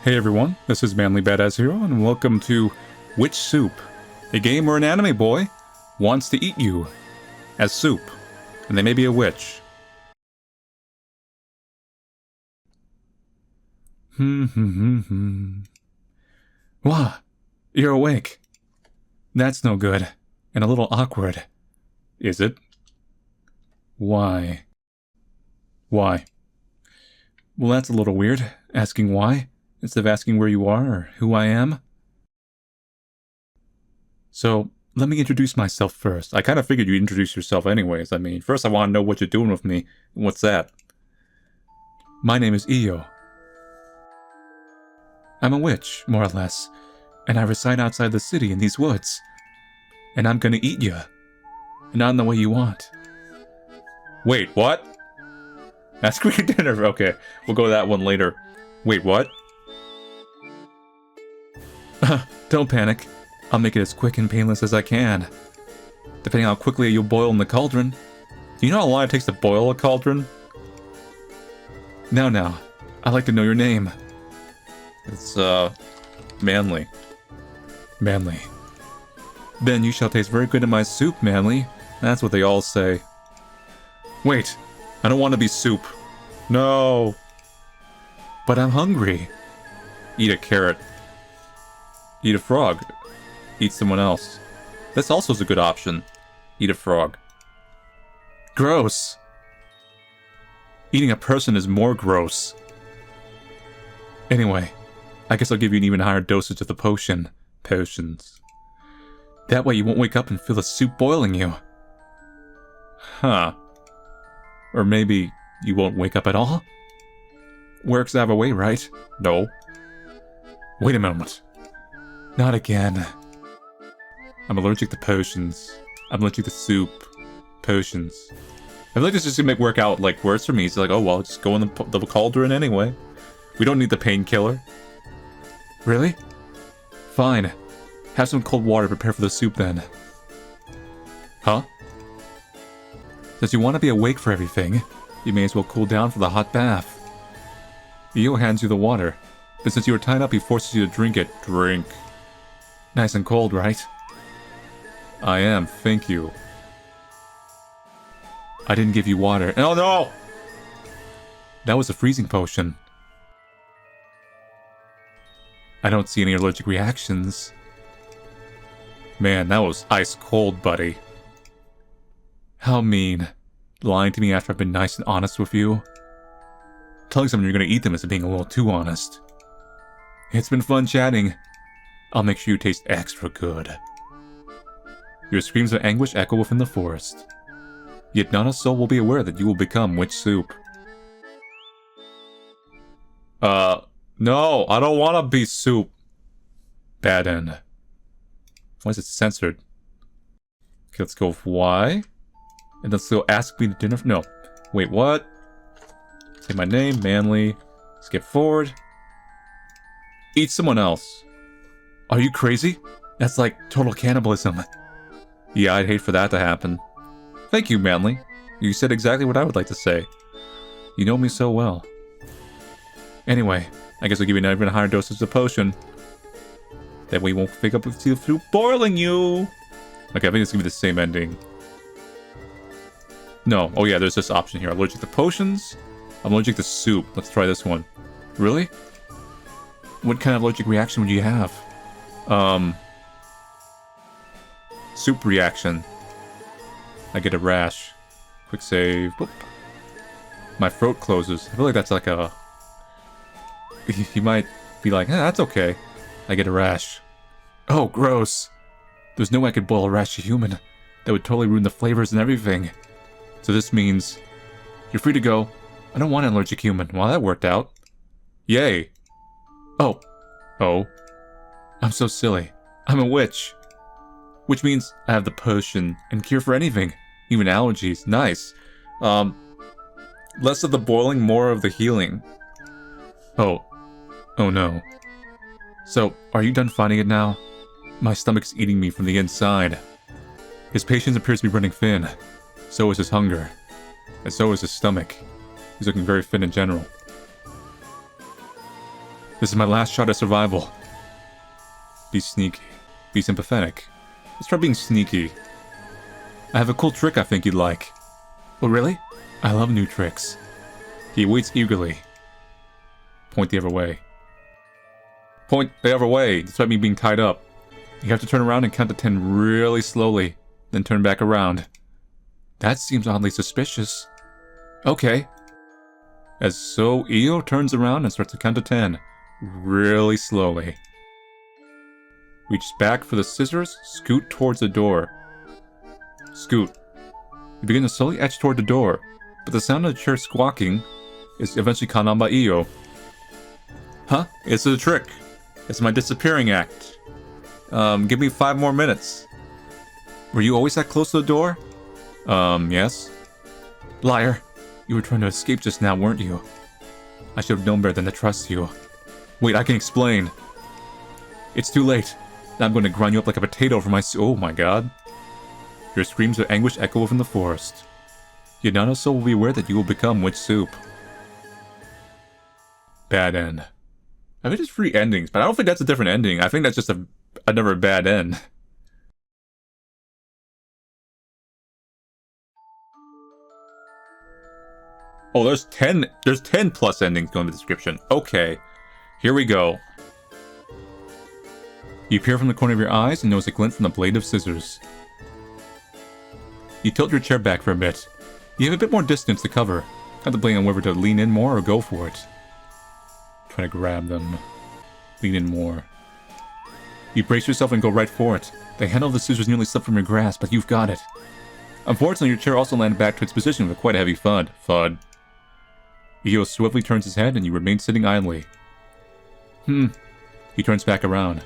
Hey everyone, this is Manly Badass Hero, and welcome to Witch Soup, a game where an anime boy wants to eat you as soup, and they may be a witch. Wah, you're awake. That's no good, and a little awkward. Is it? Why? Why? Well, that's a little weird, asking why, instead of asking where you are or who I am. So, let me introduce myself first. I kind of figured you'd introduce yourself anyways. I mean, first I want to know what you're doing with me. What's that? My name is Iyo. I'm a witch, more or less, and I reside outside the city in these woods. And I'm gonna eat you. Not in the way you want. Wait, what? Ask for your dinner. Okay, we'll go to that one later. Wait, what? Don't panic. I'll make it as quick and painless as I can. Depending on how quickly you'll boil in the cauldron. Do you know how long it takes to boil a cauldron? Now, I'd like to know your name. It's, Manly. Manly. Then you shall taste very good in my soup, Manly. That's what they all say. Wait, I don't want to be soup. No. But I'm hungry. Eat a carrot. Eat a frog. Eat someone else. This also is a good option. Eat a frog. Gross. Eating a person is more gross. Anyway, I guess I'll give you an even higher dosage of the potion. Potions. That way you won't wake up and feel the soup boiling you. Huh. Or maybe you won't wake up at all? Works either way, right? No. Wait a moment. Not again. I'm allergic to potions. I'm allergic to soup. Potions. I feel like this is just gonna make work out like worse for me. It's like, oh well, just go in the cauldron anyway. We don't need the painkiller. Really? Fine. Have some cold water to prepare for the soup then. Huh? Since you want to be awake for everything, you may as well cool down for the hot bath. Io hands you the water, but since you are tied up, he forces you to drink it. Drink. Nice and cold, right? I am, thank you. I didn't give you water. Oh no! That was a freezing potion. I don't see any allergic reactions. Man, that was ice cold, buddy. How mean. Lying to me after I've been nice and honest with you. Telling someone you're gonna eat them is being a little too honest. It's been fun chatting. I'll make sure you taste extra good. Your screams of anguish echo within the forest. Yet not a soul will be aware that you will become witch soup. No, I don't want to be soup. Bad end. Why is it censored? Okay, let's go with Y. And let's go ask me to dinner. No. Wait, what? Say my name, Manly. Skip forward. Eat someone else. Are you crazy? That's like total cannibalism. Yeah, I'd hate for that to happen. Thank you, Manly. You said exactly what I would like to say. You know me so well. Anyway, I guess I'll give you an even higher dosage of the potion. That way you won't wake up with the soup boiling you. Okay, I think it's gonna be the same ending. No. Oh yeah, there's this option here. Allergic to potions. I'm allergic to soup. Let's try this one. Really? What kind of allergic reaction would you have? Soup reaction. I get a rash. Quick save. Boop. My throat closes. I feel like that's like a... You might be like, that's okay. I get a rash. Oh, gross. There's no way I could boil a rash human. That would totally ruin the flavors and everything. So this means you're free to go. I don't want an allergic human. Well, that worked out. Yay. Oh. I'm so silly. I'm a witch. Which means I have the potion and cure for anything. Even allergies. Nice. Less of the boiling, more of the healing. Oh no. So, are you done fighting it now? My stomach's eating me from the inside. His patience appears to be running thin. So is his hunger. And so is his stomach. He's looking very thin in general. This is my last shot at survival. Be sneaky. Be sympathetic. Let's try being sneaky. I have a cool trick I think you'd like. Oh, really? I love new tricks. He waits eagerly. Point the other way. Point the other way, despite me being tied up. You have to turn around and count to 10 really slowly, then turn back around. That seems oddly suspicious. Okay. As so, Io turns around and starts to count to 10, really slowly. Reach back for the scissors, scoot towards the door. Scoot. You begin to slowly edge toward the door, but the sound of the chair squawking is eventually caught on by Io. Huh? It's a trick. It's my disappearing act. Give me 5 more minutes. Were you always that close to the door? Yes. Liar. You were trying to escape just now, weren't you? I should have known better than to trust you. Wait, I can explain. It's too late. Now I'm going to grind you up like a potato for my oh my god. Your screams of anguish echo within the forest. Yet none of soul will be aware that you will become witch soup. Bad end. I think it's 3 endings, but I don't think that's a different ending. I think that's just another bad end. Oh, there's 10 plus endings going in the description. Okay, here we go. You peer from the corner of your eyes and notice a glint from the blade of scissors. You tilt your chair back for a bit. You have a bit more distance to cover, contemplating on whether to lean in more or go for it. Try to grab them. Lean in more. You brace yourself and go right for it. The handle of the scissors nearly slipped from your grasp, but you've got it. Unfortunately, your chair also landed back to its position with quite a heavy thud. Thud. Io swiftly turns his head and you remain sitting idly. He turns back around.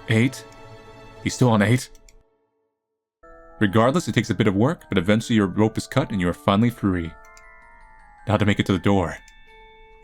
8? He's still on 8? Regardless, it takes a bit of work, but eventually your rope is cut and you are finally free. Now to make it to the door.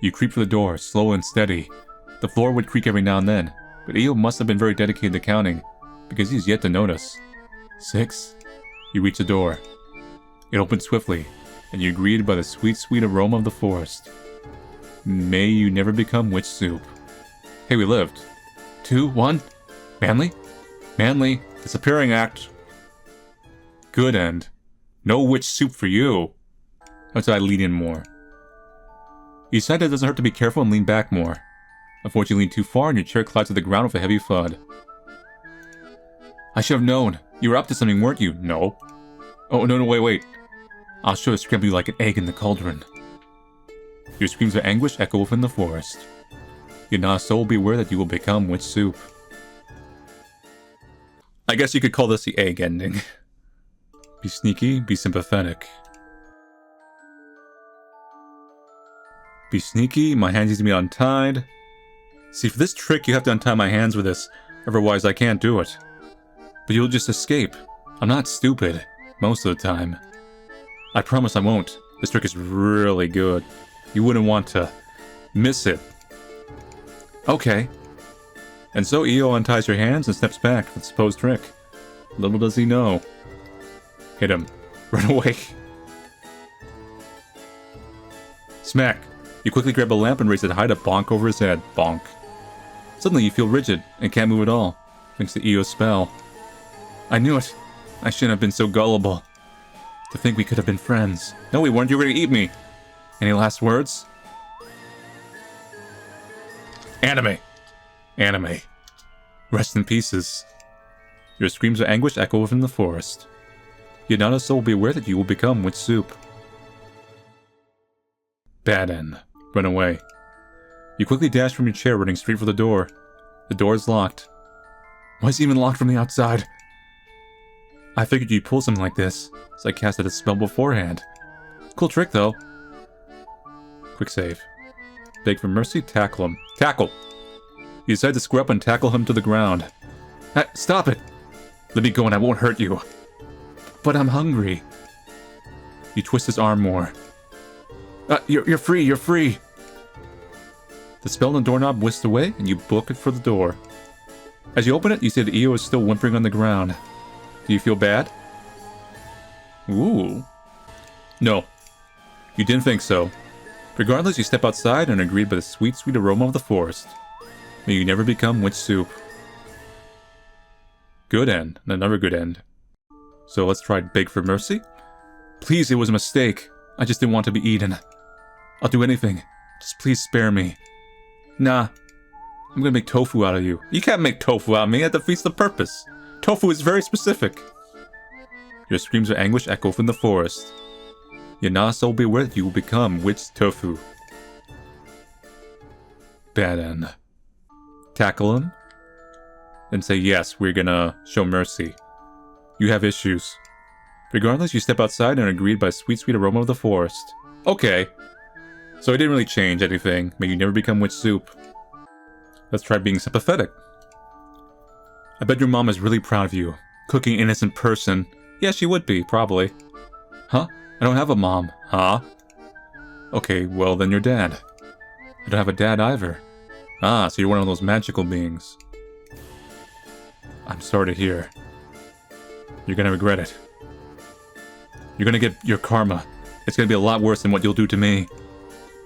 You creep for the door, slow and steady. The floor would creak every now and then, but Io must have been very dedicated to counting, because he's yet to notice. 6? You reach the door. It opens swiftly, and you're greeted by the sweet, sweet aroma of the forest. May you never become witch soup. Hey, we lived. 2, 1. Manly? Manly. Disappearing act. Good end. No witch soup for you. That's why I lean in more. You decide that it doesn't hurt to be careful and lean back more. Unfortunately, you lean too far and your chair collides to the ground with a heavy thud. I should have known. You were up to something, weren't you? No. Oh, no, wait. I'll sure scramble you like an egg in the cauldron. Your screams of anguish echo within the forest. Yet not a soul will be aware that you will become witch soup. I guess you could call this the egg ending. Be sneaky, be sympathetic. Be sneaky, my hands need to be untied. See, for this trick you have to untie my hands with this, otherwise I can't do it. But you'll just escape. I'm not stupid, most of the time. I promise I won't. This trick is really good. You wouldn't want to miss it. Okay. And so Io unties your hands and steps back for the supposed trick. Little does he know. Hit him. Run away. Smack. You quickly grab a lamp and raise it high to bonk over his head. Bonk. Suddenly you feel rigid and can't move at all, thanks to Io's spell. I knew it. I shouldn't have been so gullible. To think we could have been friends. No, we weren't. You were going to eat me. Any last words? Anime. Anime. Rest in pieces. Your screams of anguish echo within the forest. Yet not a soul will be aware that you will become witch soup. Bad end. Run away. You quickly dash from your chair, running straight for the door. The door is locked. Why is it even locked from the outside? I figured you'd pull something like this, so I casted a spell beforehand. Cool trick, though. Quick save. Beg for mercy, tackle him. Tackle! You decide to square up and tackle him to the ground. Stop it! Let me go and I won't hurt you. But I'm hungry. You twist his arm more. You're free, you're free! The spell on the doorknob whisks away, and you book it for the door. As you open it, you see that Io is still whimpering on the ground. Do you feel bad? Ooh. No. You didn't think so. Regardless, you step outside and are greeted by the sweet, sweet aroma of the forest. May you never become witch soup. Good end. Another good end. So let's try beg for mercy. Please, it was a mistake. I just didn't want to be eaten. I'll do anything. Just please spare me. Nah. I'm gonna make tofu out of you. You can't make tofu out of me. That defeats the purpose. Tofu is very specific. Your screams of anguish echo from the forest. Your not so beware that you will become witch tofu. Bad end. Tackle him. And say, yes, we're gonna show mercy. You have issues. Regardless, you step outside and are greeted by sweet, sweet aroma of the forest. Okay. So it didn't really change anything. May you never become witch soup. Let's try being sympathetic. I bet your mom is really proud of you. Cooking innocent person. Yeah, she would be, probably. Huh? I don't have a mom. Huh? Okay, well then you're dad. I don't have a dad either. Ah, so you're one of those magical beings. I'm sorry to hear. You're gonna regret it. You're gonna get your karma. It's gonna be a lot worse than what you'll do to me.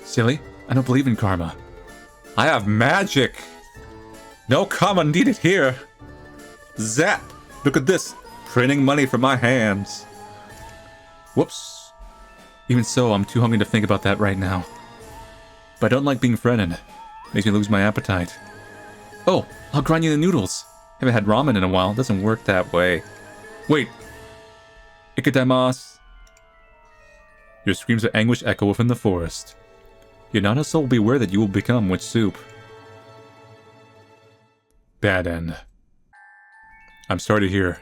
Silly, I don't believe in karma. I have magic! No karma needed here! Zap! Look at this! Printing money from my hands. Whoops. Even so, I'm too hungry to think about that right now. But I don't like being threatened. Makes me lose my appetite. Oh, I'll grind you the noodles. Haven't had ramen in a while. Doesn't work that way. Wait. Ikitaimasu. Your screams of anguish echo within the forest. Your not a soul will beware that you will become witch soup. Bad end. I'm sorry to hear.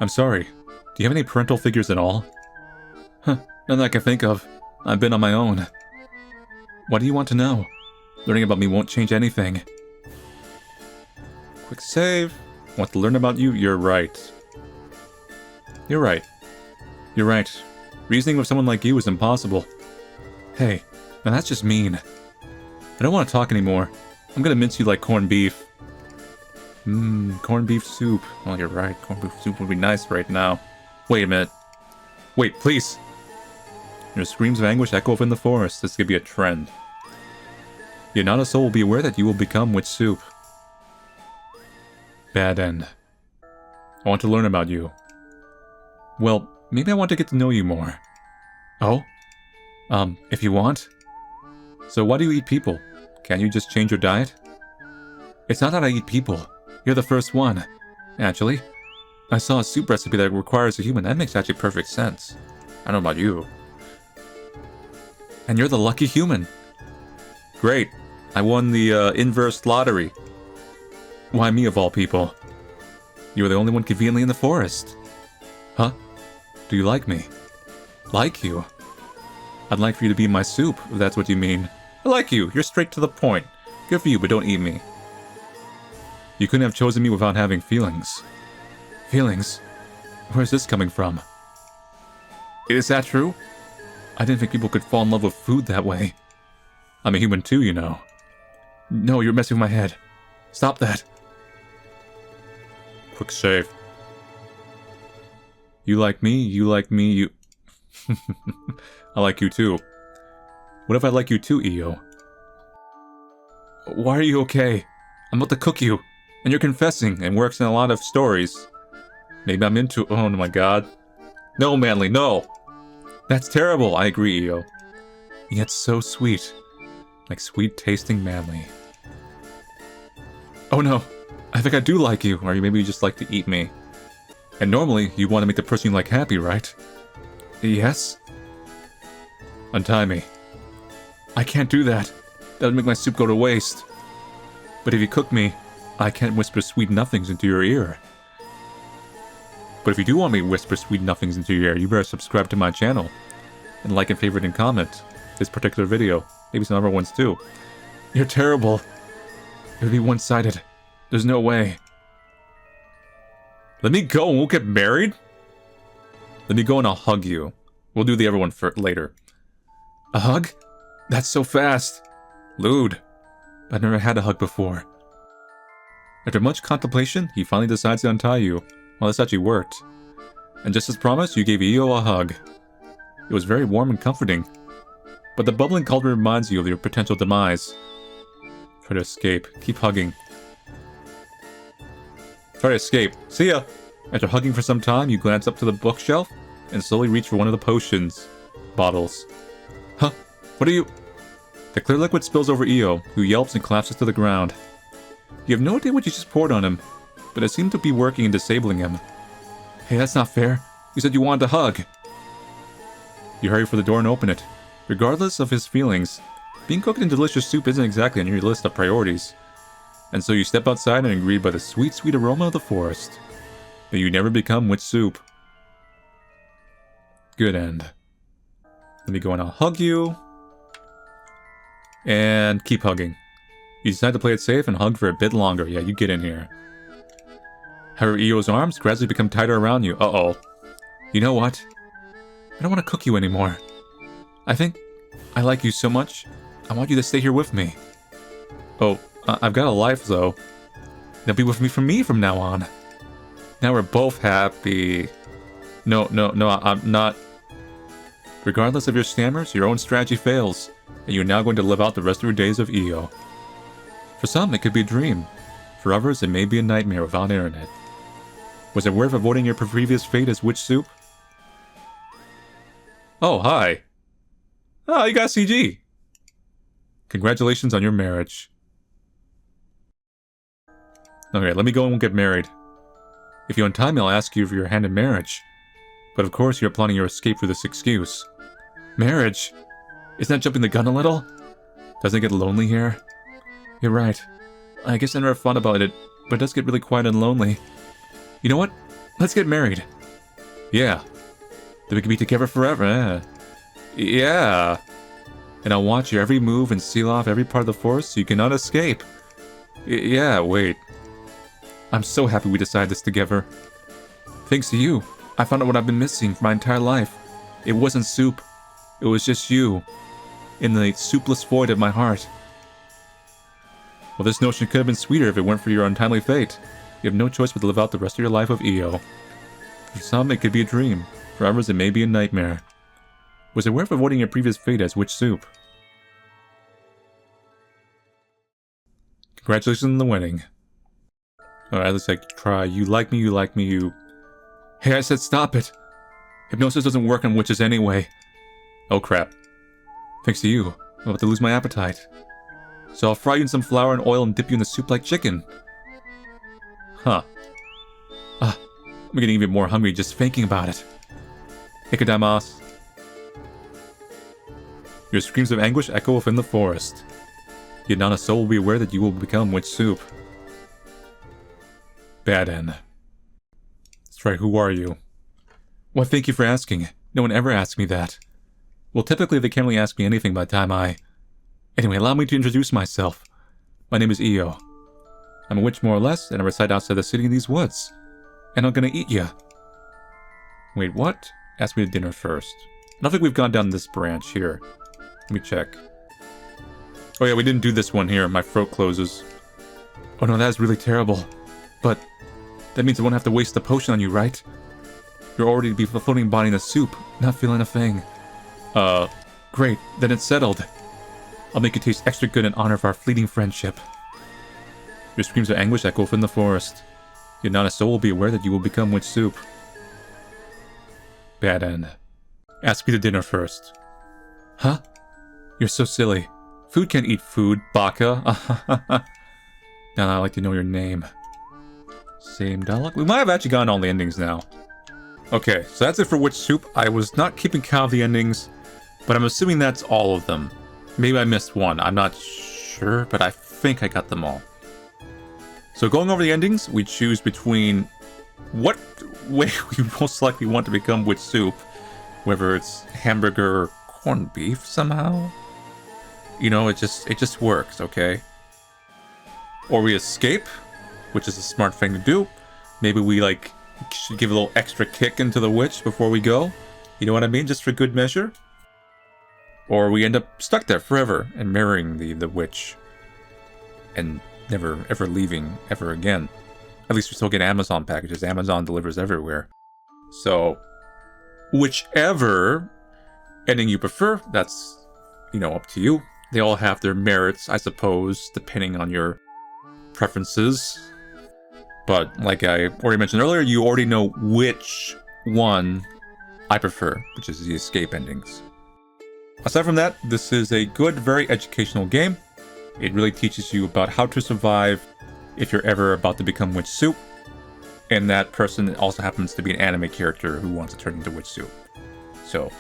I'm sorry. Do you have any parental figures at all? Huh, none that I can think of. I've been on my own. What do you want to know? Learning about me won't change anything. Quick save. Want to learn about you? You're right. You're right. You're right. Reasoning with someone like you is impossible. Hey, now that's just mean. I don't want to talk anymore. I'm gonna mince you like corned beef. Corned beef soup. Well, you're right. Corned beef soup would be nice right now. Wait a minute. Wait, please. Your screams of anguish echo up in the forest. This could be a trend. Your not a soul will be aware that you will become witch soup. Bad end. I want to learn about you. Well, maybe I want to get to know you more. Oh? If you want? So why do you eat people? Can't you just change your diet? It's not that I eat people. You're the first one. Actually, I saw a soup recipe that requires a human. That makes actually perfect sense. I don't know about you. And you're the lucky human. Great. I won the inverse lottery. Why me of all people? You were the only one conveniently in the forest. Huh? Do you like me? Like you? I'd like for you to be my soup, if that's what you mean. I like you. You're straight to the point. Good for you, but don't eat me. You couldn't have chosen me without having feelings. Feelings? Where's this coming from? Is that true? I didn't think people could fall in love with food that way. I'm a human too, you know. No, you're messing with my head. Stop that. Quick save. You like me, you... I like you too. What if I like you too, Io? Why are you okay? I'm about to cook you, and you're confessing, and works in a lot of stories. Maybe I'm into... Oh my god. No, Manly, no! That's terrible, I agree, Io. Yet so sweet. Like sweet-tasting Manly. Oh no, I think I do like you, or maybe you just like to eat me. And normally, you want to make the person you like happy, right? Yes? Untie me. I can't do that. That would make my soup go to waste. But if you cook me, I can't whisper sweet nothings into your ear. But if you do want me to whisper sweet nothings into your ear, you better subscribe to my channel. And like and favorite and comment this particular video. Maybe some other ones too. You're terrible. It would be one-sided. There's no way. Let me go and we'll get married? Let me go and I'll hug you. We'll do the other one for later. A hug? That's so fast. Lewd. I've never had a hug before. After much contemplation, he finally decides to untie you. Well, this actually worked. And just as promised, you gave Io a hug. It was very warm and comforting. But the bubbling cauldron reminds you of your potential demise. Try to escape. Keep hugging. Try to escape. See ya! After hugging for some time, you glance up to the bookshelf and slowly reach for one of the potions bottles. Huh? What are you... The clear liquid spills over Io, who yelps and collapses to the ground. You have no idea what you just poured on him, but it seemed to be working and disabling him. Hey, that's not fair. You said you wanted to hug. You hurry for the door and open it. Regardless of his feelings, being cooked in delicious soup isn't exactly on your list of priorities. And so you step outside and are greeted by the sweet, sweet aroma of the forest. May you never become witch soup. Good end. Let me go and I'll hug you. And keep hugging. You decide to play it safe and hug for a bit longer. Yeah, you get in here. However, Io's arms gradually become tighter around you. Uh-oh. You know what? I don't want to cook you anymore. I think I like you so much, I want you to stay here with me. Oh, I've got a life, though. You'll be with me from now on. Now we're both happy. No, I'm not. Regardless of your stammers, your own strategy fails, and you're now going to live out the rest of your days of Io. For some, it could be a dream. For others, it may be a nightmare without internet. Was it worth avoiding your previous fate as witch soup? Oh, hi. Oh, you got CG. Congratulations on your marriage. Okay, let me go and get married. If you untie me, I'll ask you for your hand in marriage. But of course, you're planning your escape through this excuse. Marriage? Isn't that jumping the gun a little? Doesn't it get lonely here? You're right. I guess I never thought about it, but it does get really quiet and lonely. You know what? Let's get married. Yeah. Then we can be together forever, eh? Yeah. And I'll watch your every move and seal off every part of the forest so you cannot escape. Yeah, wait. I'm so happy we decided this together. Thanks to you, I found out what I've been missing for my entire life. It wasn't soup. It was just you. In the soupless void of my heart. Well, this notion could have been sweeter if it weren't for your untimely fate. You have no choice but to live out the rest of your life of Io. For some, it could be a dream. For others, it may be a nightmare. Was it worth avoiding your previous fate as witch soup? Congratulations on the wedding. Alright, let's try. You like me, you... Hey, I said stop it! Hypnosis doesn't work on witches anyway. Oh crap. Thanks to you, I'm about to lose my appetite. So I'll fry you in some flour and oil and dip you in the soup like chicken. Huh. I'm getting even more hungry just thinking about it. Ikadaimasu. Your screams of anguish echo within the forest. Yet not a soul will be aware that you will become witch soup. Bad end. That's right, who are you? Well, thank you for asking. No one ever asks me that. Well, typically they can't really ask me anything by the time I... Anyway, allow me to introduce myself. My name is Io. I'm a witch more or less, and I reside outside the city in these woods. And I'm gonna eat ya. Wait, what? Ask me to dinner first. I don't think we've gone down this branch here. Let me check. Oh yeah, we didn't do this one here. My throat closes. Oh no, that is really terrible. But that means I won't have to waste the potion on you, right? You're already to be a floating body in the soup, not feeling a thing. Great. Then it's settled. I'll make it taste extra good in honor of our fleeting friendship. Your screams of anguish echo from the forest. Yet not a soul will be aware that you will become witch soup. Bad end. Ask me to dinner first. Huh? You're so silly. Food can't eat food, baka. Now I'd like to know your name. Same dialogue? We might have actually gotten all the endings now. Okay, so that's it for Witch Soup. I was not keeping count of the endings, but I'm assuming that's all of them. Maybe I missed one. I'm not sure, but I think I got them all. So going over the endings, we choose between what way we most likely want to become Witch Soup. Whether it's hamburger or corned beef somehow. You know, it just works, okay? Or we escape, which is a smart thing to do. Maybe we, should give a little extra kick into the witch before we go. You know what I mean? Just for good measure. Or we end up stuck there forever and marrying the witch. And never, ever leaving ever again. At least we still get Amazon packages. Amazon delivers everywhere. So, whichever ending you prefer, that's, up to you. They all have their merits, I suppose, depending on your preferences. But like I already mentioned earlier, you already know which one I prefer, which is the escape endings. Aside from that, this is a good, very educational game. It really teaches you about how to survive if you're ever about to become witch soup. And that person also happens to be an anime character who wants to turn into witch soup. So,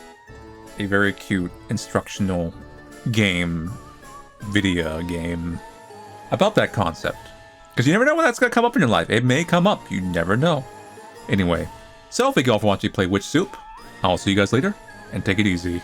a very cute, instructional video game about that concept. Because you never know when that's going to come up in your life. It may come up. You never know. Anyway, so thank you all for watching me play Witch Soup. I'll see you guys later, and take it easy.